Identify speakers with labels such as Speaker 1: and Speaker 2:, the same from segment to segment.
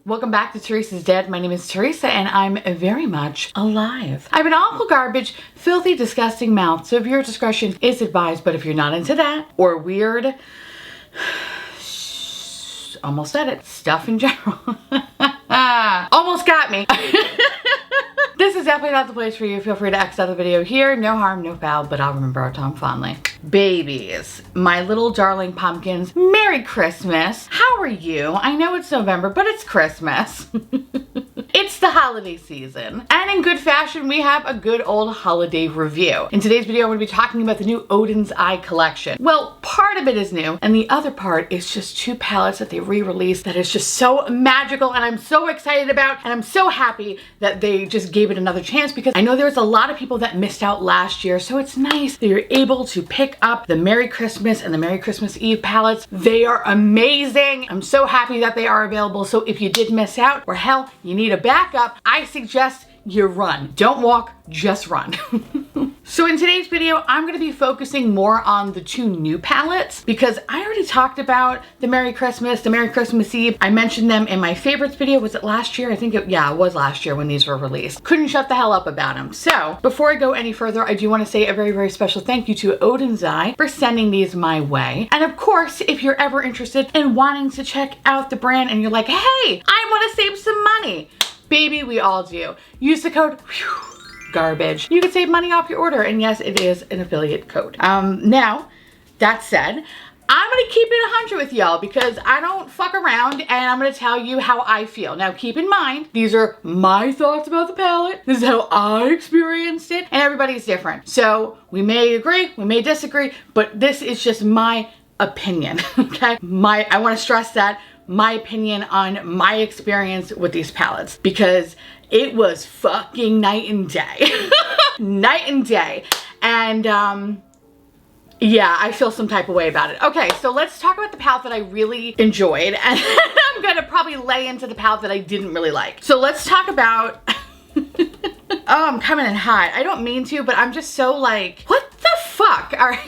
Speaker 1: Welcome back to Teresa's Dead. My name is Theresa and I'm very much alive. I have an awful garbage, filthy, disgusting mouth, so viewer discretion is advised, but if you're not into that or weird, almost said it, stuff in general. Almost got me. This is definitely not the place for you. Feel free to exit out the video here. No harm, no foul, but I'll remember our time fondly. Babies, my little darling pumpkins, Merry Christmas. How are you? I know it's November, but it's Christmas. It's the holiday season. And in good fashion, we have a good old holiday review. In today's video, I'm going to be talking about the new Oden's Eye collection. Well, part of it is new, and the other part is just two palettes that they re-released that is just so magical, and I'm so excited about, and I'm so happy that they just gave it another chance, because I know there's a lot of people that missed out last year, so it's nice that you're able to pick up the Merry Christmas and the Merry Christmas Eve palettes. They are amazing. I'm so happy that they are available, so if you did miss out, or hell, you need a backup, I suggest you run. Don't walk, just run. So in today's video, I'm going to be focusing more on the two new palettes because I already talked about the Merry Christmas, the Merry Christmas Eve. I mentioned them in my favorites video. Was it last year? I think it was last year when these were released. Couldn't shut the hell up about them. So before I go any further, I do want to say a very, very special thank you to Oden's Eye for sending these my way. And of course, if you're ever interested in wanting to check out the brand and you're like, hey, I want to save some money. Baby, we all do. Use the code garbage. You can save money off your order, and yes, it is an affiliate code. Now, that said, I'm gonna keep it 100 with y'all because I don't fuck around, and I'm gonna tell you how I feel. Now, keep in mind, these are my thoughts about the palette. This is how I experienced it, and everybody's different. So we may agree, we may disagree, but this is just my opinion, okay? I wanna stress that, my opinion on my experience with these palettes, because it was fucking night and day. Night and day. And yeah, I feel some type of way about it. Okay, so let's talk about the palette that I really enjoyed, and I'm gonna probably lay into the palette that I didn't really like. So let's talk about oh, I'm coming in hot. I don't mean to, but I'm just so like, what the fuck? All right.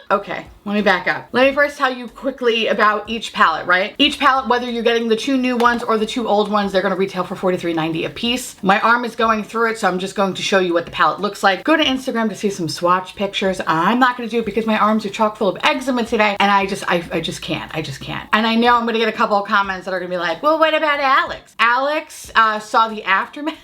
Speaker 1: Okay, let me back up. Let me first tell you quickly about each palette, right? Each palette, whether you're getting the two new ones or the two old ones, they're gonna retail for $43.90 a piece. My arm is going through it, so I'm just going to show you what the palette looks like. Go to Instagram to see some swatch pictures. I'm not gonna do it because my arms are chock full of eczema today, and I just can't. And I know I'm gonna get a couple of comments that are gonna be like, well, what about Alex? Alex saw the aftermath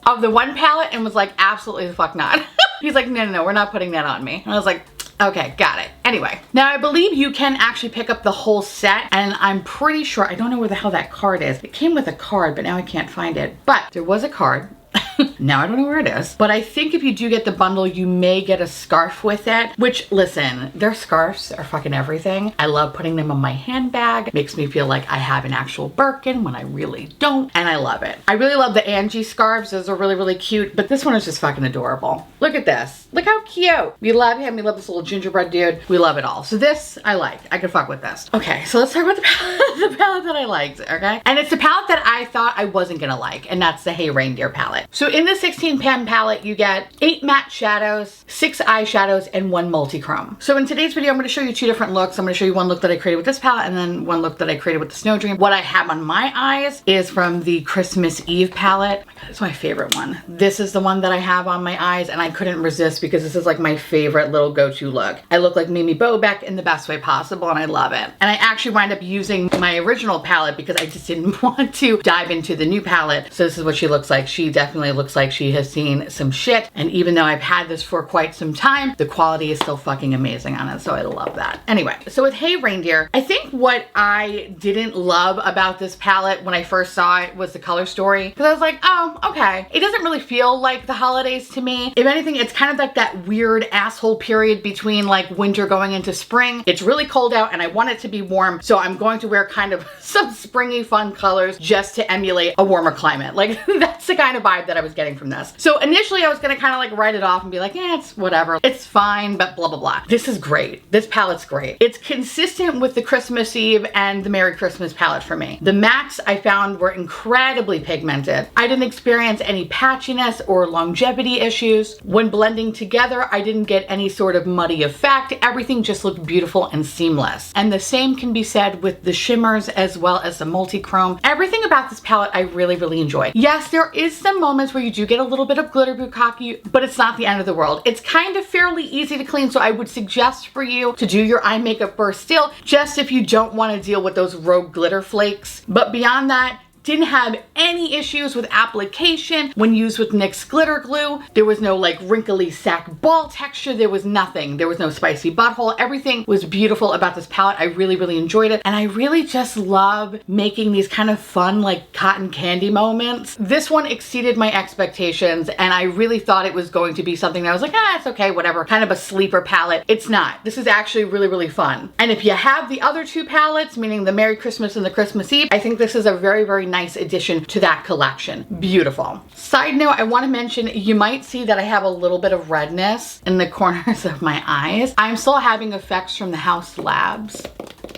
Speaker 1: of the one palette and was like, absolutely the fuck not. He's like, no, we're not putting that on me. And I was like, okay, got it. Anyway, now I believe you can actually pick up the whole set, and I'm pretty sure, I don't know where the hell that card is. It came with a card, but now I can't find it. But there was a card. Now I don't know where it is, but I think if you do get the bundle, you may get a scarf with it, which, listen, their scarves are fucking everything. I love putting them on my handbag. It makes me feel like I have an actual Birkin when I really don't, and I love it. I really love the Angie scarves. Those are really, really cute, but this one is just fucking adorable. Look at this. Look how cute. We love him. We love this little gingerbread dude. We love it all. So this, I like. I could fuck with this. Okay, so let's talk about the palette that I liked, okay? And it's the palette that I thought I wasn't gonna like, and that's the Hey Reindeer palette. So in the 16 pan palette, you get 8 matte shadows, 6 eyeshadows, and 1 multi-chrome. So in today's video, I'm going to show you 2 different looks. I'm going to show you one look that I created with this palette and then one look that I created with the Snow Dream. What I have on my eyes is from the Christmas Eve palette. Oh my God, it's my favorite one. This is the one that I have on my eyes, and I couldn't resist because this is like my favorite little go-to look. I look like Mimi Bobek in the best way possible, and I love it. And I actually wind up using my original palette because I just didn't want to dive into the new palette. So this is what she looks like. She definitely looks like she has seen some shit, and even though I've had this for quite some time, the quality is still fucking amazing on it, so I love that. Anyway, so with Hey Reindeer, I think what I didn't love about this palette when I first saw it was the color story, because I was like, oh, okay. It doesn't really feel like the holidays to me. If anything, it's kind of like that weird asshole period between like winter going into spring. It's really cold out and I want it to be warm, so I'm going to wear kind of some springy fun colors just to emulate a warmer climate. Like that's the kind of vibe vibe that I was getting from this. So initially I was gonna kind of like write it off and be like, yeah, it's whatever. It's fine, but blah, blah, blah. This is great. This palette's great. It's consistent with the Christmas Eve and the Merry Christmas palette for me. The mattes I found were incredibly pigmented. I didn't experience any patchiness or longevity issues. When blending together, I didn't get any sort of muddy effect. Everything just looked beautiful and seamless. And the same can be said with the shimmers as well as the multi-chrome. Everything about this palette I really, really enjoyed. Yes, there is some moments where you do get a little bit of glitter bukkake, but it's not the end of the world. It's kind of fairly easy to clean, so I would suggest for you to do your eye makeup first still, just if you don't want to deal with those rogue glitter flakes. But beyond that, didn't have any issues with application when used with NYX glitter glue. There was no like wrinkly sack ball texture. There was nothing. There was no spicy butthole. Everything was beautiful about this palette. I really, really enjoyed it. And I really just love making these kind of fun like cotton candy moments. This one exceeded my expectations and I really thought it was going to be something that I was like, ah, it's okay, whatever. Kind of a sleeper palette. It's not. This is actually really, really fun. And if you have the other two palettes, meaning the Merry Christmas and the Christmas Eve, I think this is a very, very nice addition to that collection. Beautiful. Side note, I want to mention, you might see that I have a little bit of redness in the corners of my eyes. I'm still having effects from the House Labs.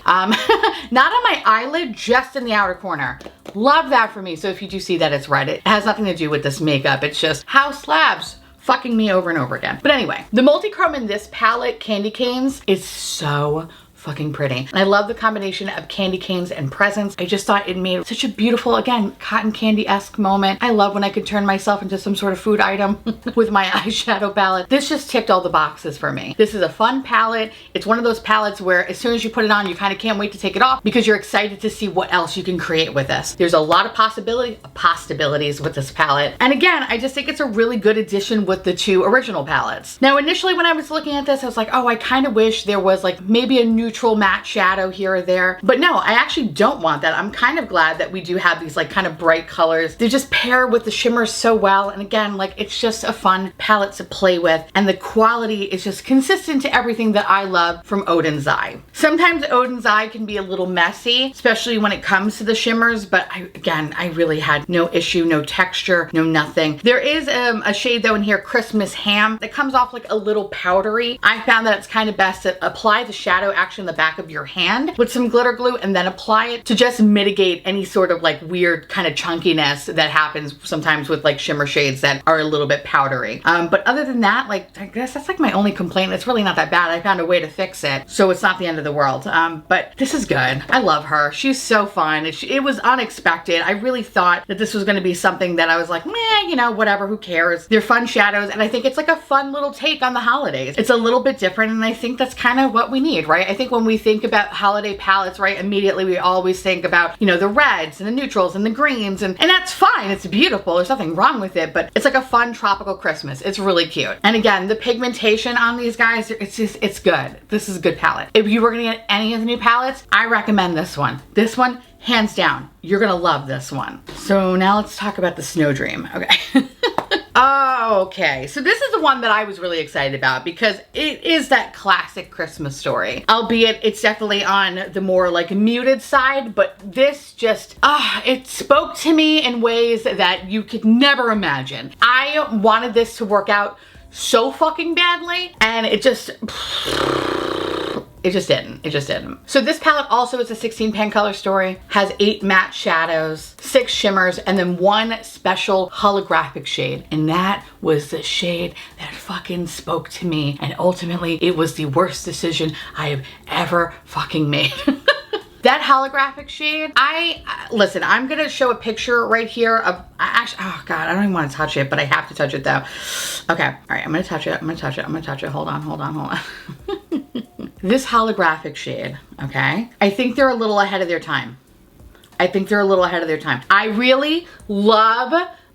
Speaker 1: Not on my eyelid, just in the outer corner. Love that for me. So if you do see that it's red, it has nothing to do with this makeup. It's just House Labs fucking me over and over again. But anyway, the multi-chrome in this palette, Candy Canes, is so fucking pretty. And I love the combination of candy canes and presents. I just thought it made such a beautiful, again, cotton candy-esque moment. I love when I could turn myself into some sort of food item with my eyeshadow palette. This just ticked all the boxes for me. This is a fun palette. It's one of those palettes where as soon as you put it on, you kind of can't wait to take it off because you're excited to see what else you can create with this. There's a lot of possibilities with this palette. And again, I just think it's a really good addition with the two original palettes. Now, initially when I was looking at this, I was like, oh, I kind of wish there was like maybe a neutral matte shadow here or there. But no, I actually don't want that. I'm kind of glad that we do have these like kind of bright colors. They just pair with the shimmers so well. And again, like it's just a fun palette to play with. And the quality is just consistent to everything that I love from Oden's Eye. Sometimes Oden's Eye can be a little messy, especially when it comes to the shimmers. But again, I really had no issue, no texture, no nothing. There is a shade though in here, Christmas Ham, that comes off like a little powdery. I found that it's kind of best to apply the shadow actually in the back of your hand with some glitter glue and then apply it to just mitigate any sort of like weird kind of chunkiness that happens sometimes with like shimmer shades that are a little bit powdery. But other than that, like I guess that's like my only complaint. It's really not that bad. I found a way to fix it, so it's not the end of the world. But this is good. I love her. She's so fun. It was unexpected. I really thought that this was going to be something that I was like, meh, you know, whatever, who cares? They're fun shadows, and I think it's like a fun little take on the holidays. It's a little bit different, and I think that's kind of what we need, right? I think when we think about holiday palettes, right, immediately we always think about, you know, the reds and the neutrals and the greens, and that's fine. It's beautiful. There's nothing wrong with it, but it's like a fun tropical Christmas. It's really cute. And again, the pigmentation on these guys, it's good. This is a good palette. If you were gonna get any of the new palettes, I recommend this one. This one, hands down, you're gonna love this one. So now let's talk about the Snow Dream. Okay. Oh, okay. So this is the one that I was really excited about because it is that classic Christmas story. Albeit it's definitely on the more like muted side, but this just, it spoke to me in ways that you could never imagine. I wanted this to work out so fucking badly, and it just didn't. So this palette also is a 16 pan color story, has 8 matte shadows, 6 shimmers, and then 1 special holographic shade. And that was the shade that fucking spoke to me. And ultimately, it was the worst decision I have ever fucking made. That holographic shade, listen, I'm gonna show a picture right here of, actually, oh God, I don't even wanna touch it, but I have to touch it though. Okay, all right, I'm gonna touch it. Hold on. This holographic shade, okay? I think they're a little ahead of their time. I really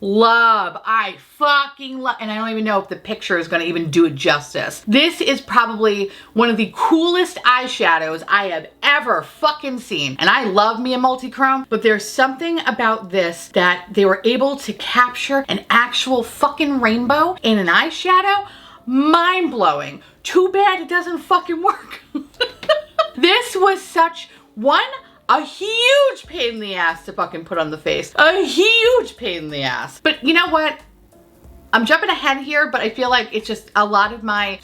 Speaker 1: I fucking love, and I don't even know if the picture is gonna even do it justice. This is probably one of the coolest eyeshadows I have ever fucking seen. And I love me a multi-chrome, but there's something about this that they were able to capture an actual fucking rainbow in an eyeshadow. Mind-blowing. Too bad it doesn't fucking work. This was such, one, a huge pain in the ass to fucking put on the face. A huge pain in the ass. But you know what? I'm jumping ahead here, but I feel like it's just a lot of my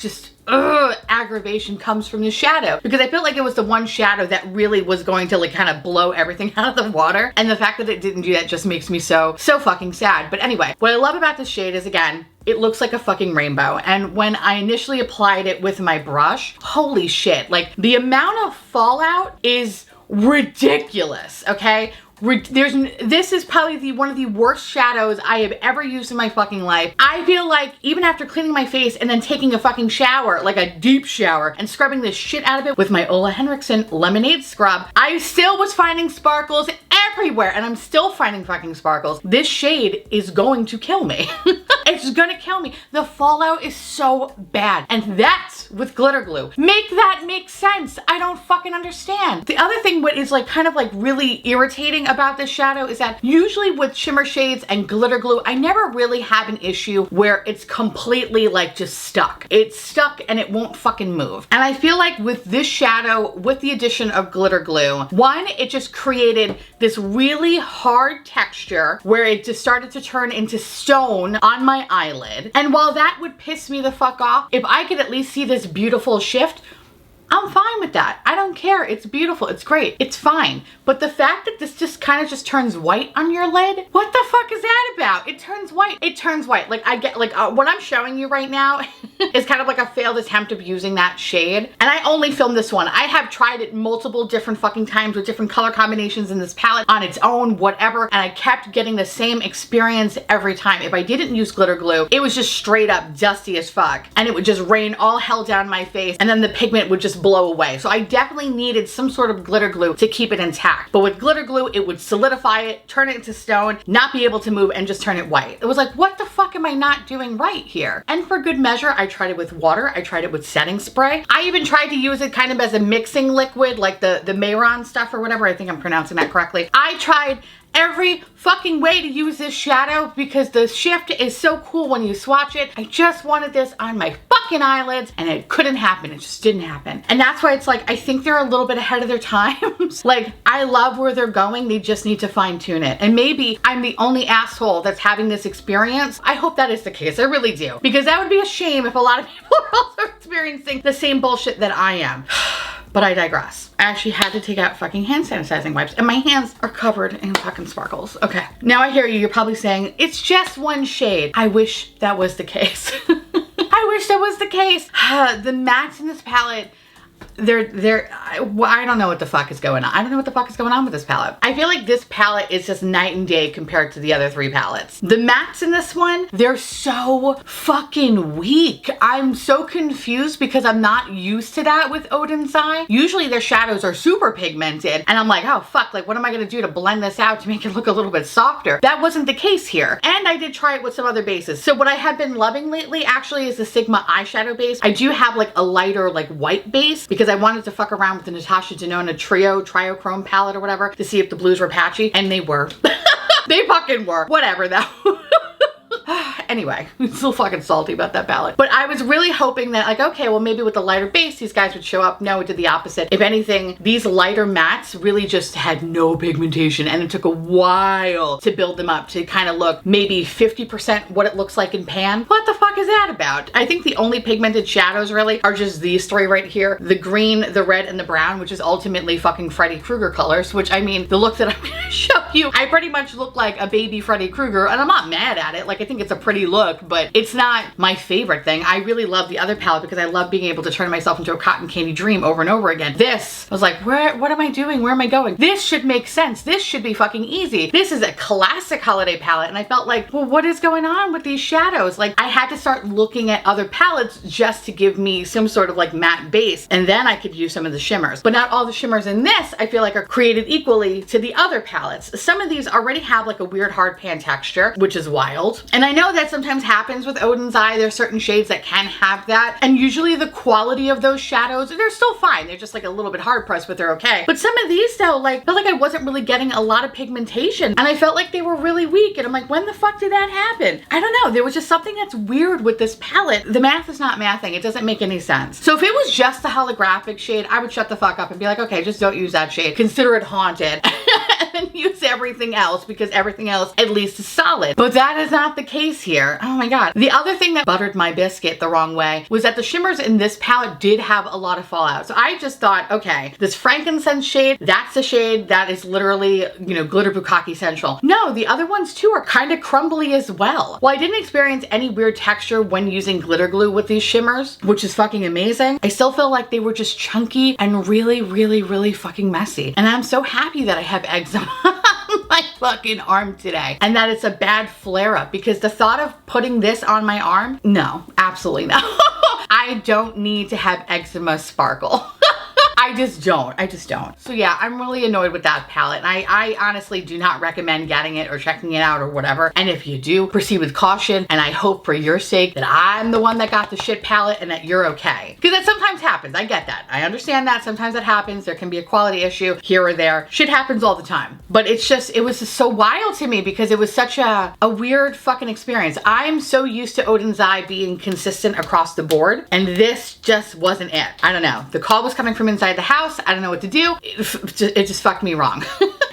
Speaker 1: aggravation comes from the shadow, because I feel like it was the one shadow that really was going to like kind of blow everything out of the water, and the fact that it didn't do that just makes me so fucking sad. But anyway, what I love about this shade is, again, it looks like a fucking rainbow. And when I initially applied it with my brush, holy shit, like the amount of fallout is ridiculous, okay? This is probably one of the worst shadows I have ever used in my fucking life. I feel like even after cleaning my face and then taking a fucking shower, like a deep shower, and scrubbing the shit out of it with my Ole Henriksen lemonade scrub, I still was finding sparkles everywhere, and I'm still finding fucking sparkles. This shade is going to kill me. It's gonna kill me. The fallout is so bad, and that's with glitter glue. Make that make sense. I don't fucking understand. The other thing what is like kind of like really irritating about this shadow is that usually with shimmer shades and glitter glue, I never really have an issue where it's completely like just stuck. It's stuck and it won't fucking move. And I feel like with this shadow, with the addition of glitter glue, one, it just created this really hard texture where it just started to turn into stone on my eyelid. And while that would piss me the fuck off, if I could at least see this beautiful shift, I'm fine with that. I don't care. It's beautiful. It's great. It's fine. But the fact that this just kind of just turns white on your lid, what the fuck is that about? It turns white. It turns white. Like I get like what I'm showing you right now is kind of like a failed attempt of using that shade. And I only filmed this one. I have tried it multiple different fucking times with different color combinations in this palette on its own, whatever. And I kept getting the same experience every time. If I didn't use glitter glue, it was just straight up dusty as fuck. And it would just rain all hell down my face. And then the pigment would just blow away. So I definitely needed some sort of glitter glue to keep it intact. But with glitter glue, it would solidify it, turn it into stone, not be able to move, and just turn it white. It was like, what the fuck am I not doing right here? And for good measure, I tried it with water. I tried it with setting spray. I even tried to use it kind of as a mixing liquid, like the Mayron stuff or whatever. I think I'm pronouncing that correctly. I tried every fucking way to use this shadow because the shift is so cool when you swatch it. I just wanted this on my fucking eyelids, and it couldn't happen. It just didn't happen. And that's why it's like, I think they're a little bit ahead of their times. Like, I love where they're going. They just need to fine tune it. And maybe I'm the only asshole that's having this experience. I hope that is the case. I really do. Because that would be a shame if a lot of people are also experiencing the same bullshit that I am. But I digress. I actually had to take out fucking hand sanitizing wipes, and my hands are covered in fucking sparkles. Okay, now I hear you. You're probably saying, it's just one shade. I wish that was the case. I wish that was the case. The mattes in this palette, I don't know what the fuck is going on. I don't know what the fuck is going on with this palette. I feel like this palette is just night and day compared to the other three palettes. The mattes in this one, they're so fucking weak. I'm so confused because I'm not used to that with Oden's eye. Usually their shadows are super pigmented, and I'm like, oh fuck, like what am I gonna do to blend this out to make it look a little bit softer? That wasn't the case here. And I did try it with some other bases. So what I have been loving lately actually is the Sigma eyeshadow base. I do have like a lighter like white base because I wanted to fuck around with the Natasha Denona Triochrome palette or whatever to see if the blues were patchy, and they were. They fucking were. Whatever though. Anyway, I'm still fucking salty about that palette. But I was really hoping that like, okay, well maybe with the lighter base, these guys would show up. No, it did the opposite. If anything, these lighter mattes really just had no pigmentation, and it took a while to build them up to kind of look maybe 50% what it looks like in pan. What the fuck is that about? I think the only pigmented shadows really are just these three right here. The green, the red, and the brown, which is ultimately fucking Freddy Krueger colors, which I mean, the look that I'm gonna show you, I pretty much look like a baby Freddy Krueger, and I'm not mad at it. Like, I think it's a pretty look, but it's not my favorite thing. I really love the other palette because I love being able to turn myself into a cotton candy dream over and over again. This, I was like, what am I doing? Where am I going? This should make sense. This should be fucking easy. This is a classic holiday palette, and I felt like, well, what is going on with these shadows? Like, I had to start looking at other palettes just to give me some sort of like matte base, and then I could use some of the shimmers. But not all the shimmers in this, I feel like, are created equally to the other palettes. Some of these already have like a weird hard pan texture, which is wild. And I know that's sometimes happens with Oden's Eye. There's certain shades that can have that. And usually the quality of those shadows, they're still fine. They're just like a little bit hard pressed, but they're okay. But some of these though, like, felt like I wasn't really getting a lot of pigmentation. And I felt like they were really weak. And I'm like, when the fuck did that happen? I don't know. There was just something that's weird with this palette. The math is not mathing. It doesn't make any sense. So if it was just the holographic shade, I would shut the fuck up and be like, okay, just don't use that shade. Consider it haunted. And use everything else because everything else at least is solid. But that is not the case here. Oh my god. The other thing that buttered my biscuit the wrong way was that the shimmers in this palette did have a lot of fallout. So I just thought, okay, this frankincense shade, that's the shade that is literally, you know, glitter bukkake central. No, the other ones too are kind of crumbly as well. While I didn't experience any weird texture when using glitter glue with these shimmers, which is fucking amazing, I still feel like they were just chunky and really, really, really fucking messy. And I'm so happy that I have eczema on my fucking arm today and that it's a bad flare-up, because the thought of putting this on my arm, no, absolutely no. I don't need to have eczema sparkle. I just don't. So yeah, I'm really annoyed with that palette. And I honestly do not recommend getting it or checking it out or whatever. And if you do, proceed with caution. And I hope for your sake that I'm the one that got the shit palette and that you're okay. Because that sometimes happens. I get that. I understand that. Sometimes that happens. There can be a quality issue here or there. Shit happens all the time. But it's just, it was just so wild to me because it was such a weird fucking experience. I'm so used to Oden's Eye being consistent across the board. And this just wasn't it. I don't know. The call was coming from inside the house. I don't know what to do. It just fucked me wrong.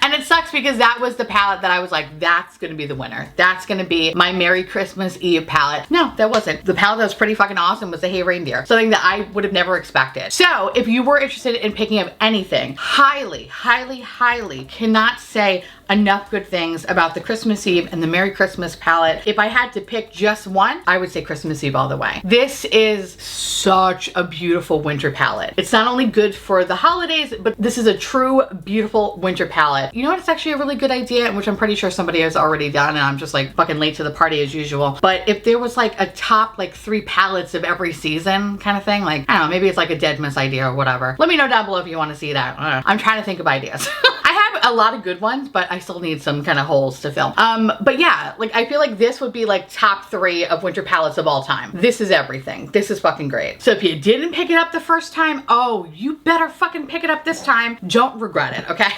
Speaker 1: And it sucks because that was the palette that I was like, that's gonna be the winner. That's gonna be my Merry Christmas Eve palette. No, that wasn't. The palette that was pretty fucking awesome was the Hey Reindeer. Something that I would have never expected. So if you were interested in picking up anything, highly, highly, highly cannot say enough good things about the Christmas Eve and the Merry Christmas palette. If I had to pick just one, I would say Christmas Eve all the way. This is such a beautiful winter palette. It's not only good for the holidays, but this is a true beautiful winter palette. You know what? It's actually a really good idea, which I'm pretty sure somebody has already done, and I'm just like fucking late to the party as usual. But if there was like a top like 3 palettes of every season kind of thing, like, I don't know, maybe it's like a Dead Miss idea or whatever. Let me know down below if you want to see that. I'm trying to think of ideas. I have a lot of good ones, but I still need some kind of holes to fill. But yeah, like I feel like this would be like top 3 of winter palettes of all time. This is everything. This is fucking great. So if you didn't pick it up the first time, oh, you better fucking pick it up this time. Don't regret it, okay?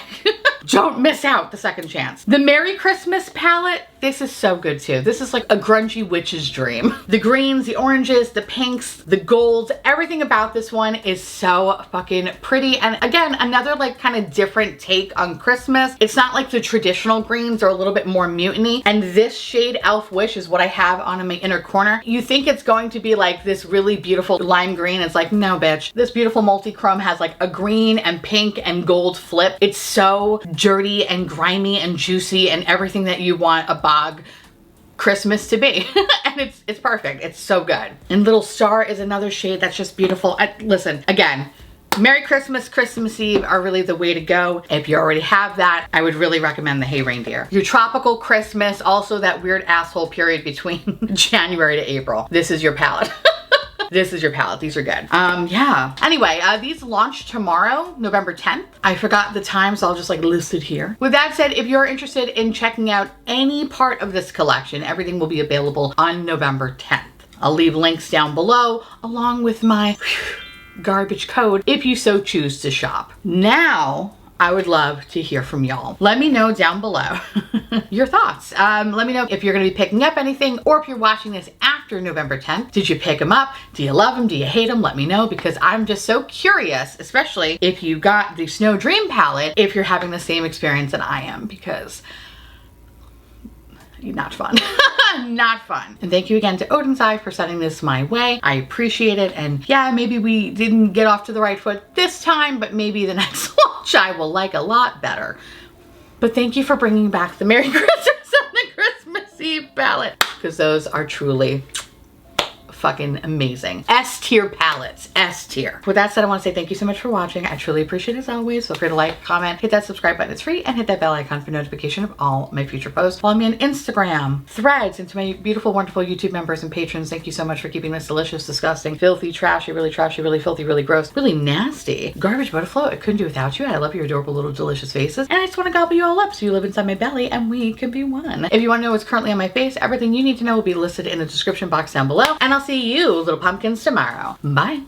Speaker 1: Don't miss out the second chance. The Merry Christmas palette, this is so good too. This is like a grungy witch's dream. The greens, the oranges, the pinks, the golds, everything about this one is so fucking pretty. And again, another like kind of different take on Christmas. It's not like the traditional greens, they're a little bit more mutiny. And this shade Elf Wish is what I have on in my inner corner. You think it's going to be like this really beautiful lime green. It's like, no bitch. This beautiful multi-chrome has like a green and pink and gold flip. It's so dirty and grimy and juicy and everything that you want a bog Christmas to be. And it's perfect. It's so good. And Little Star is another shade that's just beautiful. Listen, again, Merry Christmas, Christmas Eve are really the way to go. If you already have that, I would really recommend the Hey Reindeer. Your tropical Christmas, also that weird asshole period between January to April. This is your palette. This is your palette. These are good. Yeah. Anyway, these launch tomorrow, November 10th. I forgot the time, so I'll just like list it here. With that said, if you're interested in checking out any part of this collection, everything will be available on November 10th. I'll leave links down below along with my garbage code if you so choose to shop. Now, I would love to hear from y'all. Let me know down below your thoughts. Let me know if you're gonna be picking up anything or if you're watching this after November 10th. Did you pick them up? Do you love them? Do you hate them? Let me know because I'm just so curious, especially if you got the Snow Dream palette, if you're having the same experience that I am, because not fun. Not fun. And thank you again to Oden's Eye for sending this my way. I appreciate it. And yeah, maybe we didn't get off to the right foot this time, but maybe the next launch I will like a lot better. But thank you for bringing back the Merry Christmas and the Christmas Eve palette, because those are truly fucking amazing. S tier palettes, S tier. With that said, I want to say thank you so much for watching. I truly appreciate it as always. Feel free to like, comment, hit that subscribe button, it's free, and hit that bell icon for notification of all my future posts. Follow me on Instagram, Threads, and to my beautiful, wonderful YouTube members and patrons, thank you so much for keeping this delicious, disgusting, filthy, trashy, really filthy, really gross, really nasty garbage but afloat. I couldn't do without you. I love your adorable little delicious faces, and I just want to gobble you all up so you live inside my belly and we can be one. If you want to know what's currently on my face, everything you need to know will be listed in the description box down below, and I'll see you little pumpkins tomorrow. Bye.